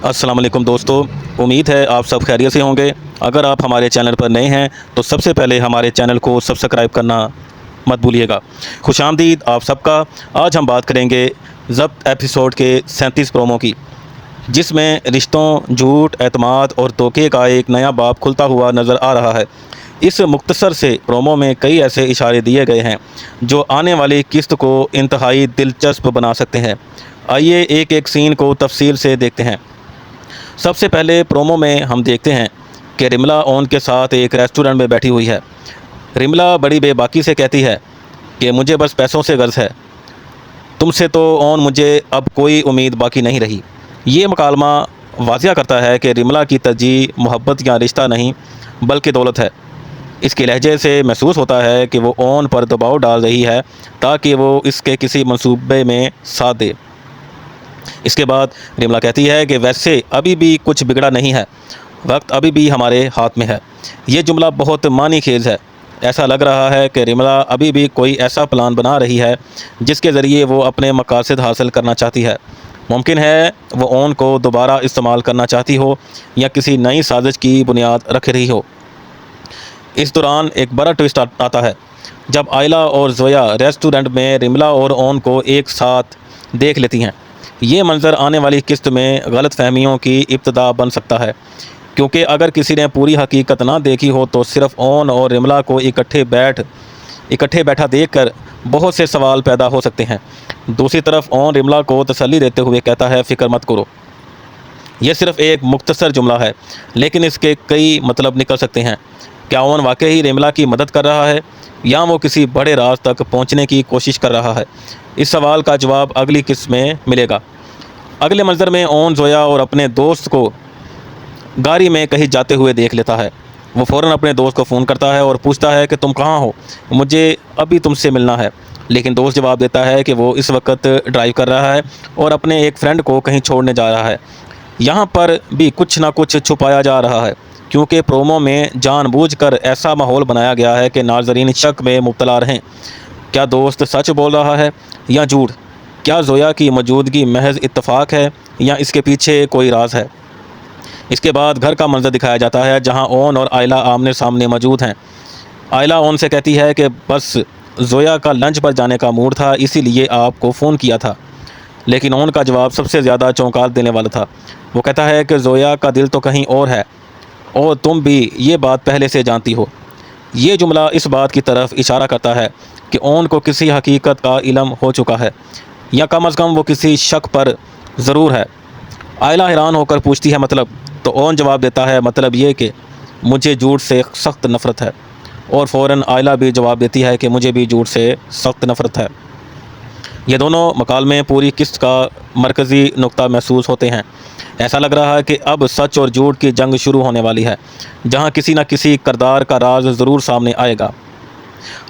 अस्सलाम वालेकुम दोस्तों, उम्मीद है आप सब खैरियत से होंगे। अगर आप हमारे चैनल पर नए हैं तो सबसे पहले हमारे चैनल को सब्सक्राइब करना मत भूलिएगा। खुशामदीद आप सबका। आज हम बात करेंगे ज़ब्त एपिसोड के 37 प्रोमो की, जिसमें रिश्तों, झूठ, एतमाद और धोखे का एक नया बाब खुलता हुआ नज़र आ रहा है। इस मुख्तसर से प्रोमो में कई ऐसे इशारे दिए गए हैं जो आने वाली किस्त को इंतहाई दिलचस्प बना सकते हैं। आइए एक एक सीन को तफसील से देखते हैं। सबसे पहले प्रोमो में हम देखते हैं कि रिमला ओन के साथ एक रेस्टोरेंट में बैठी हुई है। रिमला बड़ी बेबाकी से कहती है कि मुझे बस पैसों से गर्ज है, तुमसे तो ओन मुझे अब कोई उम्मीद बाकी नहीं रही। ये मकालमा वाज़िया करता है कि रिमला की तरजीह मोहब्बत या रिश्ता नहीं बल्कि दौलत है। इसके लहजे से महसूस होता है कि वो ओन पर दबाव डाल रही है ताकि वो इसके किसी मंसूबे में साथ दे। इसके बाद रिमला कहती है कि वैसे अभी भी कुछ बिगड़ा नहीं है, वक्त अभी भी हमारे हाथ में है। ये जुमला बहुत मानी खेज है। ऐसा लग रहा है कि रिमला अभी भी कोई ऐसा प्लान बना रही है जिसके ज़रिए वो अपने मकासद हासिल करना चाहती है। मुमकिन है वो ओन को दोबारा इस्तेमाल करना चाहती हो या किसी नई साजिश की बुनियाद रख रही हो। इस दौरान एक बड़ा ट्विस्ट आता है जब आयला और जोया रेस्टोरेंट में रिमला और ओन को एक साथ देख लेती हैं। ये मंज़र आने वाली किस्त में गलत फहमियों की इब्तदा बन सकता है, क्योंकि अगर किसी ने पूरी हकीकत ना देखी हो तो सिर्फ ओन और रिमला को इकट्ठे बैठा देखकर बहुत से सवाल पैदा हो सकते हैं। दूसरी तरफ ओन रिमला को तसल्ली देते हुए कहता है, फ़िक्र मत करो। यह सिर्फ एक मुख्तसर जुमला है, लेकिन इसके कई मतलब निकल सकते हैं। क्या ओन वाकई रिमला की मदद कर रहा है या वो किसी बड़े राज तक पहुंचने की कोशिश कर रहा है? इस सवाल का जवाब अगली किस्त में मिलेगा। अगले मंजर में ओन जोया और अपने दोस्त को गाड़ी में कहीं जाते हुए देख लेता है। वो फ़ौरन अपने दोस्त को फ़ोन करता है और पूछता है कि तुम कहाँ हो, मुझे अभी तुमसे मिलना है। लेकिन दोस्त जवाब देता है कि वो इस वक्त ड्राइव कर रहा है और अपने एक फ्रेंड को कहीं छोड़ने जा रहा है। यहाँ पर भी कुछ ना कुछ छुपाया जा रहा है, क्योंकि प्रोमो में जानबूझकर ऐसा माहौल बनाया गया है कि नाज़रीन शक में मुब्तला रहें। क्या दोस्त सच बोल रहा है या झूठ? क्या जोया की मौजूदगी महज इत्तफाक है या इसके पीछे कोई राज है? इसके बाद घर का मंजर दिखाया जाता है जहां ओन और आयला आमने सामने मौजूद हैं। आयला ओन से कहती है कि बस जोया का लंच पर जाने का मूड था, इसीलिए आपको फ़ोन किया था। लेकिन ओन का जवाब सबसे ज़्यादा चौंका देने वाला था। वो कहता है कि जोया का दिल तो कहीं और है और तुम भी ये बात पहले से जानती हो। ये जुमला इस बात की तरफ इशारा करता है कि ओन को किसी हकीकत का इल्म हो चुका है, या कम अज़ कम वो किसी शक पर ज़रूर है। आयला हैरान होकर पूछती है मतलब? तो ओन जवाब देता है मतलब ये कि मुझे झूठ से सख्त नफ़रत है। और फ़ौरन आयला भी जवाब देती है कि मुझे भी झूठ से सख्त नफ़रत है। ये दोनों मकालमे पूरी किस्त का मरकज़ी नुक्ता महसूस होते हैं। ऐसा लग रहा है कि अब सच और झूठ की जंग शुरू होने वाली है, जहां किसी न किसी किरदार का राज ज़रूर सामने आएगा।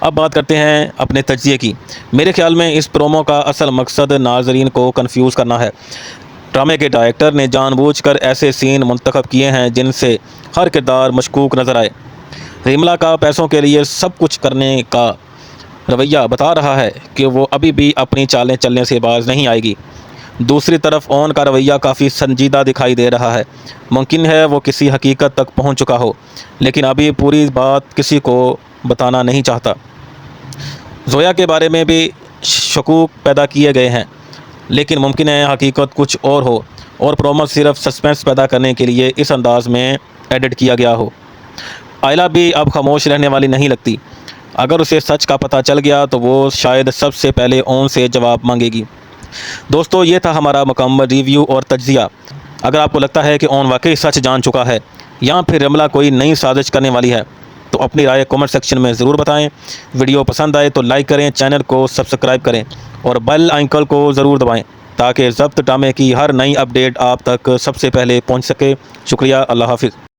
अब बात करते हैं अपने तज्ज़िये की। मेरे ख्याल में इस प्रोमो का असल मकसद नाज़रीन को कंफ्यूज करना है। ड्रामे के डायरेक्टर ने जानबूझकर ऐसे सीन मुंतखब किए हैं जिनसे हर किरदार मशकूक नज़र आए। रिमला का पैसों के लिए सब कुछ करने का रवैया बता रहा है कि वो अभी भी अपनी चालें चलने से बाज नहीं आएगी। दूसरी तरफ ओन का रवैया काफ़ी संजीदा दिखाई दे रहा है। मुमकिन है वो किसी हकीकत तक पहुंच चुका हो, लेकिन अभी पूरी बात किसी को बताना नहीं चाहता। जोया के बारे में भी शकूक पैदा किए गए हैं, लेकिन मुमकिन है हकीकत कुछ और हो और प्रोमो सिर्फ सस्पेंस पैदा करने के लिए इस अंदाज में एडिट किया गया हो। आयला भी अब खामोश रहने वाली नहीं लगती। अगर उसे सच का पता चल गया तो वो शायद सबसे पहले ओन से जवाब मांगेगी। दोस्तों, ये था हमारा मुकम्मल रिव्यू और तज्ज़िया। अगर आपको लगता है कि ओन वाकई सच जान चुका है या फिर रिमला कोई नई साजिश करने वाली है तो अपनी राय कमेंट सेक्शन में ज़रूर बताएं। वीडियो पसंद आए तो लाइक करें, चैनल को सब्सक्राइब करें और बेल आइकन को ज़रूर दबाएं ताकि ज़ब्त ड्रामे की हर नई अपडेट आप तक सबसे पहले पहुंच सके। शुक्रिया। अल्लाह हाफ़िज़।